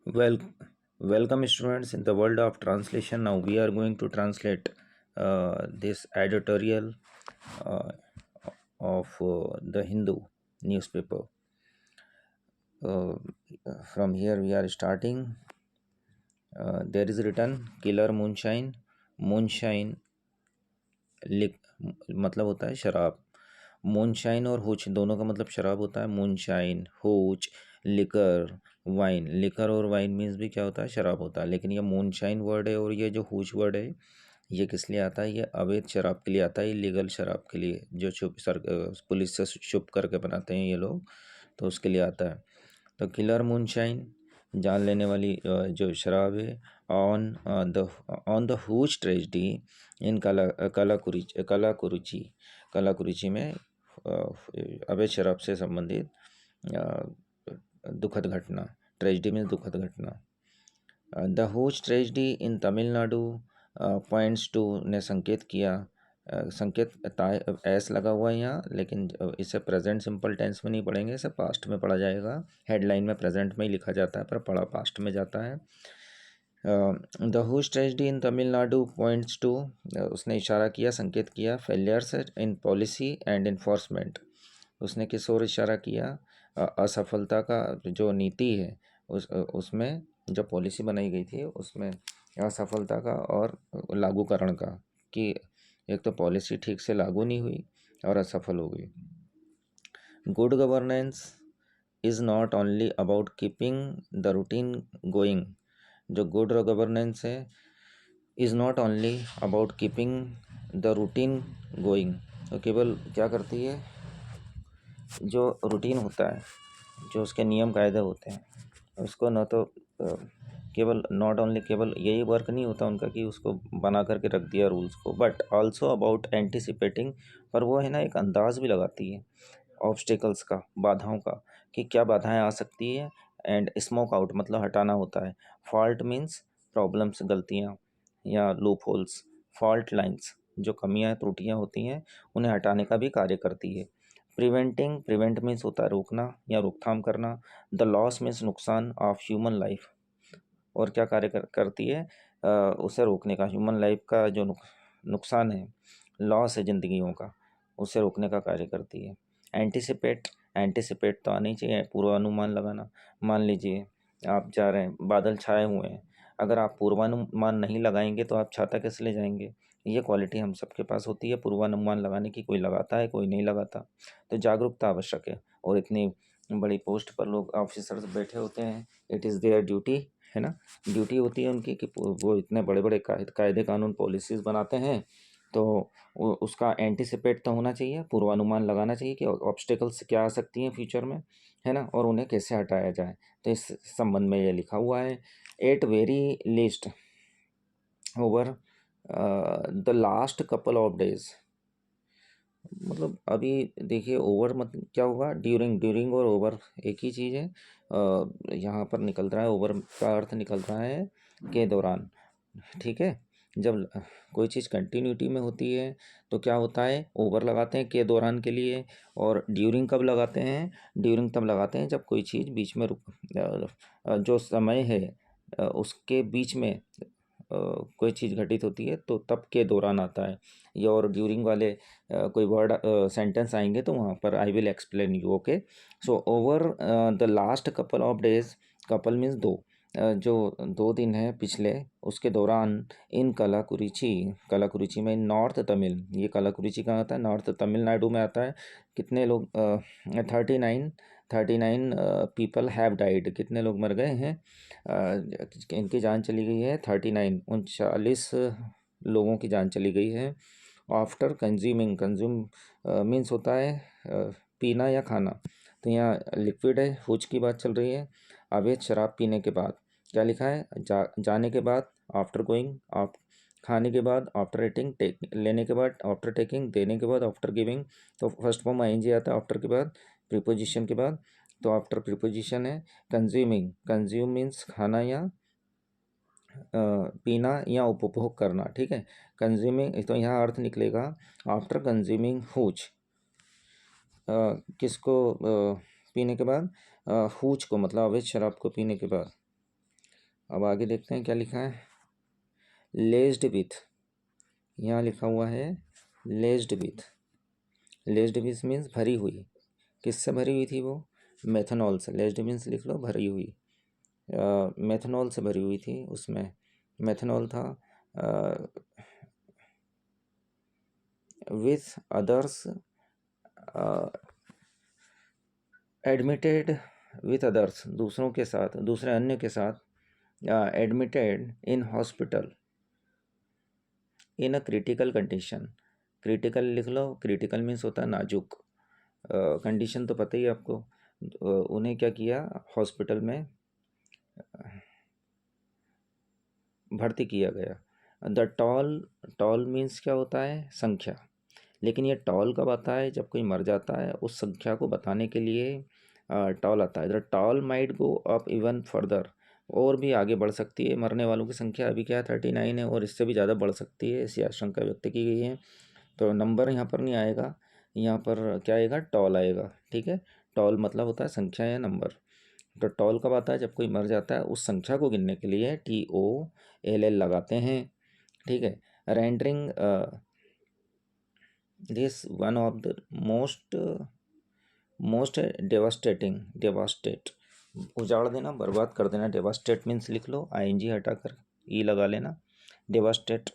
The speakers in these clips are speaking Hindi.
Well, welcome students in the world of translation. Now we are going to translate this editorial uh, of the Hindu newspaper. Uh, from here we are starting. There is written Killer Moonshine. Moonshine लिख मतलब होता है शराब। मूनशाइन और हुच दोनों का मतलब शराब होता है। Moonshine, हुच, liquor, wine. लिकर और वाइन मीन्स भी क्या होता है, शराब होता है। लेकिन ये मूनशाइन वर्ड है और ये जो हुच वर्ड है ये किस लिए आता है, ये अवैध शराब के लिए आता है, इलीगल शराब के लिए, जो छुप पुलिस से छुप करके बनाते हैं ये लोग, तो उसके लिए आता है। तो किलर मूनशाइन जान लेने वाली जो शराब है, ऑन द हुज ट्रेजडी इन कलाकुरुचि में अवैध शराब से संबंधित दुखद घटना। ट्रेजडी में दुखद घटना। The hooch tragedy in Tamil Nadu points to ने संकेत किया, संकेत एस लगा हुआ है यहाँ, लेकिन इसे प्रेजेंट सिंपल टेंस में नहीं पढ़ेंगे, इसे पास्ट में पढ़ा जाएगा। हेडलाइन में प्रेजेंट में ही लिखा जाता है पर पढ़ा पास्ट में जाता है। The hooch tragedy in Tamil Nadu points to, उसने इशारा किया, संकेत किया, failures in policy and enforcement. उसने किस ओर इशारा किया, असफलता का जो नीति है उसमें, जो पॉलिसी बनाई गई थी उसमें असफलता का और लागूकरण का, कि एक तो पॉलिसी ठीक से लागू नहीं हुई और असफल हो गई। Good governance is not only about keeping the routine going. जो गुड गवर्नेंस है is not only about keeping the routine going, तो केवल क्या करती है, जो रूटीन होता है, जो उसके नियम कायदे होते हैं उसको न तो केवल नॉट ओनली केवल यही वर्क नहीं होता उनका कि उसको बना करके रख दिया रूल्स को, बट आल्सो अबाउट एंटिसिपेटिंग। पर वो है ना, एक अंदाज भी लगाती है ऑब्स्टिकल्स का, बाधाओं का, कि क्या बाधाएं आ सकती है। एंड स्मोक आउट मतलब हटाना होता है। फॉल्ट मीन्स प्रॉब्लम्स, गलतियाँ या लूप होल्स। फॉल्ट लाइंस जो कमियां त्रुटियां होती हैं उन्हें हटाने का भी कार्य करती है। प्रिवेंटिंग, प्रिवेंट मीन्स होता है रोकना या रोकथाम करना। द लॉस मीन्स नुकसान ऑफ ह्यूमन लाइफ, और क्या कार्य करती है, उसे रोकने का, ह्यूमन लाइफ का जो नुकसान है, लॉस है जिंदगियों का, उसे रोकने का कार्य करती है। एंटिसिपेट, एंटिसिपेट तो आना ही चाहिए, पूर्वानुमान लगाना। मान लीजिए आप जा रहे हैं, बादल छाए हुए हैं, अगर आप पूर्वानुमान नहीं लगाएंगे तो आप छाता कैसे ले जाएंगे। ये क्वालिटी हम सबके पास होती है, पूर्वानुमान लगाने की। कोई लगाता है, कोई नहीं लगाता। तो जागरूकता आवश्यक है। और इतनी बड़ी पोस्ट पर लोग ऑफिसर्स बैठे होते हैं, इट इज़ देयर ड्यूटी, है ना, ड्यूटी होती है उनकी कि वो इतने बड़े बड़े कायदे कानून पॉलिसीज़ बनाते हैं, तो उसका एंटिसिपेट तो होना चाहिए, पूर्वानुमान लगाना चाहिए कि ऑब्स्टेकल्स क्या आ सकती हैं फ्यूचर में, है ना, और उन्हें कैसे हटाया जाए। तो इस संबंध में ये लिखा हुआ है, at very least over the last couple of days. मतलब अभी देखिए, ओवर मतलब क्या होगा, ड्यूरिंग, ड्यूरिंग और ओवर एक ही चीज़ है। यहाँ पर निकल रहा है, ओवर का अर्थ निकल रहा है के दौरान, ठीक है। जब कोई चीज़ कंटिन्यूटी में होती है तो क्या होता है, ओवर लगाते हैं के दौरान के लिए। और ड्यूरिंग कब लगाते हैं, ड्यूरिंग तब लगाते हैं जब कोई चीज़ बीच में जो समय है उसके बीच में कोई चीज़ घटित होती है तो तब के दौरान आता है ये। और ड्यूरिंग वाले कोई वर्ड सेंटेंस आएंगे तो वहाँ पर I will explain you, okay. So over the last couple of days, couple means दो, जो 2 दिन है पिछले, उसके दौरान इन कलाकुरिची, कलाकुरिची में नॉर्थ तमिल, ये कलाकुरिची कहाँ आता है, नॉर्थ तमिलनाडु में आता है। कितने लोग, 39 पीपल हैव डाइड, कितने लोग मर गए हैं, इनकी जान चली गई है 39, 39 लोगों की जान चली गई है। आफ्टर कंज्यूमिंग, कंज्यूम मीन्स होता है पीना या खाना, तो यहाँ लिक्विड है, हुज की बात चल रही है। अवैध शराब पीने के बाद, क्या लिखा है, जाने के बाद, आफ्टर गोइंग, आप खाने के बाद, आफ्टर ईटिंग, लेने के बाद, आफ्टर टेकिंग, देने के बाद, आफ्टर गिविंग। तो फर्स्ट फॉर्म आईएनजी आता है आफ्टर के बाद, प्रीपोजिशन के बाद, तो आफ्टर प्रीपोजिशन है। कंज्यूमिंग, कंज्यूम मीन्स खाना या पीना या उपभोग करना, ठीक है। कंज्यूमिंग, तो यहाँ अर्थ निकलेगा आफ्टर कंज्यूमिंग हुज, किसको, पीने के बाद, हुज को मतलब अवैध शराब को पीने के बाद। अब आगे देखते हैं क्या लिखा है। लेस्ड विथ, यहाँ लिखा हुआ है लेस्ड विथ। लेस्ड विथ मीन्स भरी हुई। किससे भरी हुई थी वो? मेथनॉल से। लेस्ड मीन्स लिख लो भरी हुई। मेथनॉल से भरी हुई थी। उसमें मेथनॉल था। With others admitted, with others दूसरों के साथ, दूसरे अन्य के साथ, admitted in hospital in a critical condition. Critical लिख लो। क्रिटिकल मीन्स होता है नाजुक। कंडीशन तो पता ही है आपको। उन्हें क्या किया? हॉस्पिटल में भर्ती किया गया। द टॉल, टॉल मीन्स क्या होता है? संख्या। लेकिन ये टॉल कब आता है? जब कोई मर जाता है, उस संख्या को बताने के लिए टॉल आता है। The tall might go up even further, और भी आगे बढ़ सकती है। मरने वालों की संख्या अभी क्या है? 39 है, और इससे भी ज़्यादा बढ़ सकती है, ऐसी आशंका व्यक्त की गई है। तो नंबर यहाँ पर नहीं आएगा, यहाँ पर क्या आएगा? टॉल आएगा। ठीक है। टॉल मतलब होता है संख्या या नंबर। तो टॉल कब आता है? जब कोई मर जाता है, उस संख्या को गिनने के लिए TOLL लगाते हैं। ठीक है। Rendering this one of the most devastate, उजाड़ देना, बर्बाद कर देना। डेवास्टेट मीन्स लिख लो, ING हटाकर ई लगा लेना। डेवास्टेट,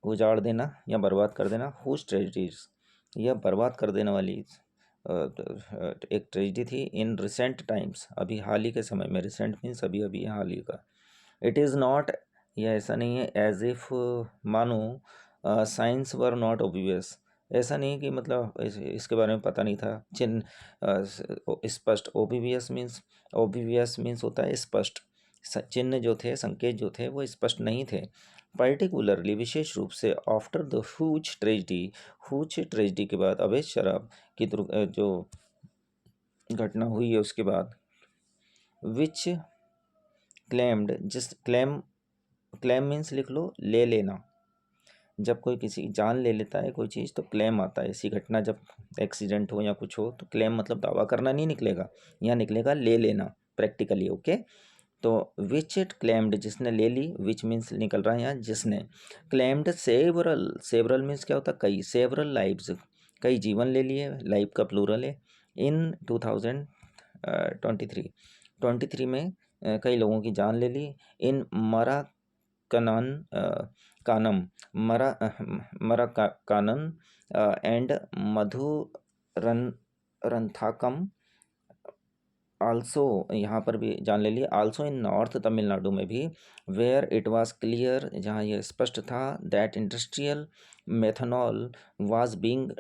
उजाड़ देना या बर्बाद कर देना। हुज ट्रेजिडीज, यह बर्बाद कर देने वाली एक ट्रेजिडी थी। इन रिसेंट टाइम्स, अभी हाल ही के समय में। रिसेंट मीन्स अभी अभी, हाल ही का। इट इज़ नॉट, यह ऐसा नहीं है एज इफ मानो साइंस वर नॉट ओबिवियस। ऐसा नहीं कि मतलब इसके बारे में पता नहीं था। चिन्ह स्पष्ट। ओबिवियस मीन्स होता है स्पष्ट। चिन्ह जो थे, संकेत जो थे, वो स्पष्ट नहीं थे। पर्टिकुलरली, विशेष रूप से, आफ्टर द हुज ट्रेजिडी के बाद, अवैध शराब की जो घटना हुई है उसके बाद। विच क्लेम्ड, जिस क्लेम मीन्स लिख लो ले लेना। जब कोई किसी जान ले लेता है कोई चीज़, तो क्लेम आता है। ऐसी घटना जब एक्सीडेंट हो या कुछ हो, तो क्लेम मतलब दावा करना नहीं निकलेगा, यहाँ निकलेगा ले लेना प्रैक्टिकली। ओके। तो विच इट क्लेम्ड, जिसने ले ली। विच मीन्स निकल रहा है यहाँ जिसने। क्लेम्ड सेवरल मीन्स क्या होता है? कई। सेवरल लाइव्स, कई जीवन ले लिए। लाइफ का प्लूरल है। इन 2023 में कई लोगों की जान ले ली। इन मरा कनान कानम, मरा कानन एंड मधु रंथाकम आल्सो, यहाँ पर भी जान ले लिया। आल्सो इन नॉर्थ तमिलनाडु में भी, वेयर इट वाज क्लियर, जहाँ यह स्पष्ट था, that industrial methanol was being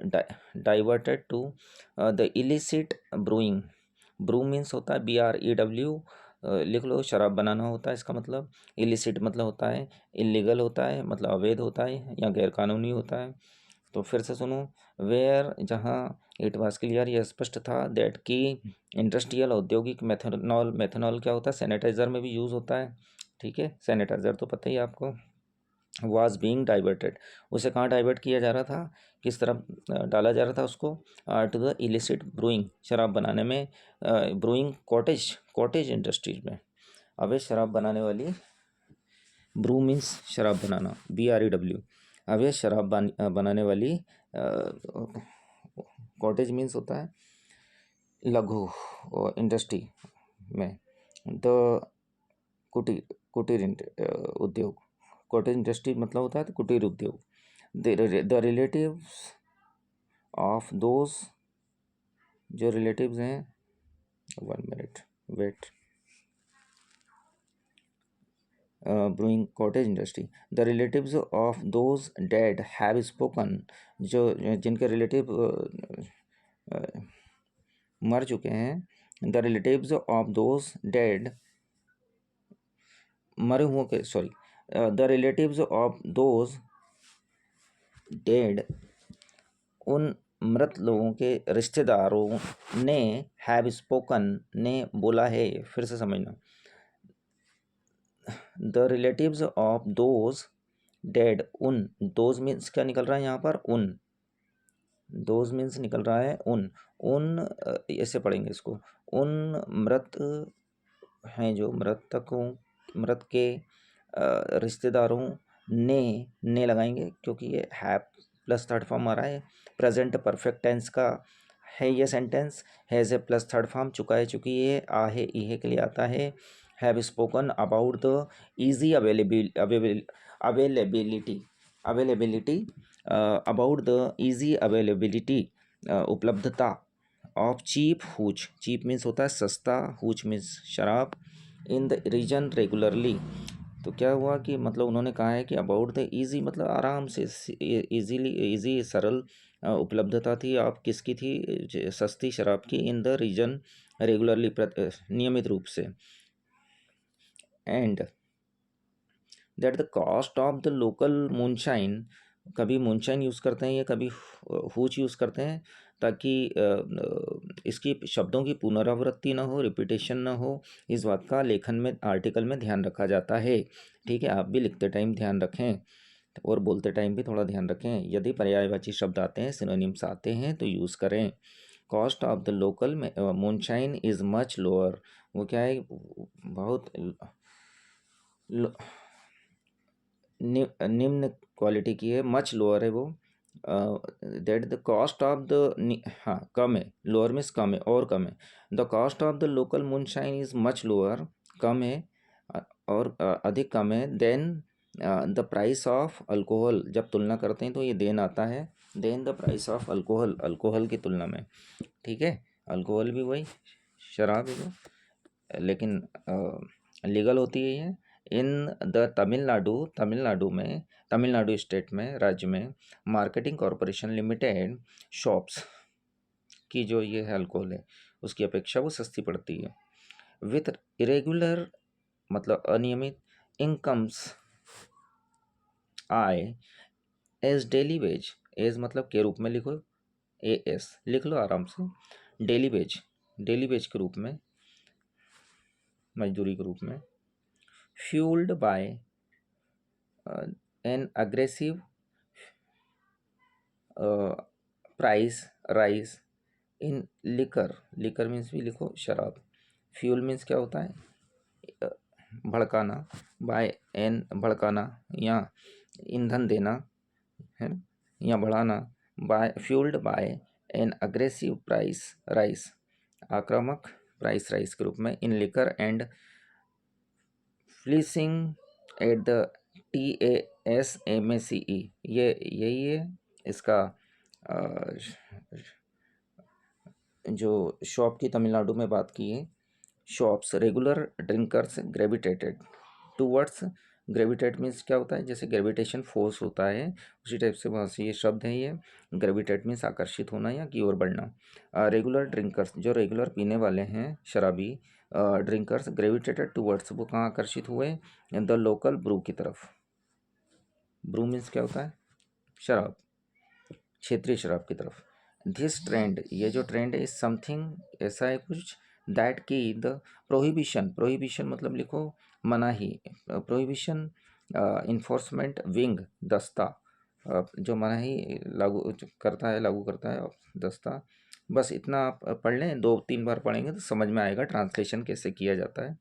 diverted to the illicit brewing. Brew means होता है BREW, लिख लो। शराब बनाना होता है इसका मतलब। इलिसिट मतलब होता है इलीगल, होता है मतलब अवैध होता है या गैरकानूनी होता है। तो फिर से सुनो। वेयर, जहाँ, इट वाज क्लियर, यह स्पष्ट था, दैट की इंडस्ट्रियल, औद्योगिक मेथनॉल, मेथनॉल क्या होता है? सैनिटाइजर में भी यूज़ होता है। ठीक है। सैनिटाइजर तो पता ही है आपको। वाज बीइंग डाइवर्टेड, उसे कहाँ डाइवर्ट किया जा रहा था? किस तरफ डाला जा रहा था उसको? टू द इलिसिट ब्रूइंग, शराब बनाने में। ब्रूइंग कॉटेज इंडस्ट्रीज में, अवैध शराब बनाने वाली। ब्रू मीन्स शराब बनाना, BREW। अवैध शराब बनाने वाली कॉटेज मीन्स होता है लघु इंडस्ट्री में। द कुटीर उद्योग। कॉटेज इंडस्ट्री मतलब होता है तो कुटीर उद्योग। द रिलेटिव्स ऑफ दोज, जो रिलेटिव्स हैं, 1 minute wait. Brewing cottage industry. The relatives of those dead have spoken, जो जिनके रिलेटिव मर चुके हैं। The relatives of those dead, मरे हुओं के, sorry, the relatives of those dead, उन मृत लोगों के रिश्तेदारों ने, हैव स्पोकन, ने बोला है। फिर से समझना। The relatives of those dead, उन, दोज मीन्स क्या निकल रहा है यहाँ पर? उन। दोज मीन्स निकल रहा है उन ऐसे पढ़ेंगे इसको। उन मृत हैं, जो मृतकों मृत के रिश्तेदारों ने लगाएंगे क्योंकि ये हैव प्लस थर्ड फॉर्म आ रहा है। प्रेजेंट परफेक्ट टेंस का है ये sentence. Has a plus third form, चुका है चुकी है, आ है इहे के लिए आता है। Have spoken about the easy availability about the easy availability उपलब्धता of cheap hooch. Cheap means होता है सस्ता, हुच मीन्स शराब। इन द रीजन रेगुलरली, तो क्या हुआ कि मतलब उन्होंने कहा है कि अबाउट द ईजी मतलब आराम से, इजीली, इजी सरल उपलब्धता थी। आप किसकी थी? सस्ती शराब की। इन द रीजन रेगुलरली, नियमित रूप से। And that the cost of the local moonshine, कभी मूनशाइन यूज़ करते हैं या कभी हूच यूज़ करते हैं ताकि इसकी शब्दों की पुनरावृत्ति ना हो, रिपीटेशन ना हो, इस बात का लेखन में, आर्टिकल में ध्यान रखा जाता है। ठीक है, आप भी लिखते टाइम ध्यान रखें और बोलते टाइम भी थोड़ा ध्यान रखें। यदि पर्यायवाची शब्द आते हैं, सिनोनिम्स आते हैं तो यूज़ करें। Cost of the local moonshine is much lower, वो क्या है, बहुत निम्न क्वालिटी की है, मच लोअर है वो। That the cost of the, हाँ कम है, लोअर मीन्स कम है और कम है। The cost of the local moonshine is much lower, कम है और अधिक कम है। Than the price of alcohol, जब तुलना करते हैं तो ये देन आता है। Than the price of alcohol, alcohol की तुलना में। ठीक है, अल्कोहल भी वही शराब है वो, लेकिन लीगल होती है ये। इन द तमिलनाडु में, तमिलनाडु स्टेट में, राज्य में, मार्केटिंग कॉरपोरेशन लिमिटेड शॉप्स की जो ये है अल्कोहल है, उसकी अपेक्षा वो सस्ती पड़ती है। विथ इरेगुलर मतलब अनियमित, इनकम्स आय एज डेली वेज, एज मतलब के रूप में लिखो, ए एस लिख लो आराम से। डेली वेज, डेली वेज के रूप में, मजदूरी के रूप में। Fuelled by an aggressive price rise in liquor, liquor means भी लिखो शराब। फ्यूल मीन्स क्या होता है? भड़काना, बाय एन भड़काना या ईंधन देना है या बढ़ाना। By fuelled by an aggressive price rise, आक्रामक प्राइस राइस के रूप में। In liquor and fleecing at the TASMACE, ये यही है इसका जो शॉप की तमिलनाडु में बात की है। Shops, regular drinkers gravitated towards, gravitate means क्या होता है? जैसे ग्रेविटेशन फोर्स होता है, उसी टाइप से बहुत से ये शब्द है ये। ग्रेविटेट मीन्स आकर्षित होना या की ओर बढ़ना। रेगुलर ड्रिंकर्स, जो रेगुलर पीने वाले हैं शराबी, ड्रिंकर्स ग्रेविटेटेड टूवर्ड्स, वो कहाँ आकर्षित हुए? द लोकल ब्रू की तरफ। ब्रू मीन्स क्या होता है? शराब, क्षेत्रीय शराब की तरफ। दिस ट्रेंड, ये जो ट्रेंड है, इज समथिंग, ऐसा है कुछ, दैट की द प्रोहिबिशन, प्रोहिबिशन मतलब लिखो मनाही, प्रोहिबिशन इन्फोर्समेंट विंग, दस्ता, जो मनाही लागू करता है दस्ता। बस इतना आप पढ़ लें, 2-3 बार पढ़ेंगे तो समझ में आएगा ट्रांसलेशन कैसे किया जाता है।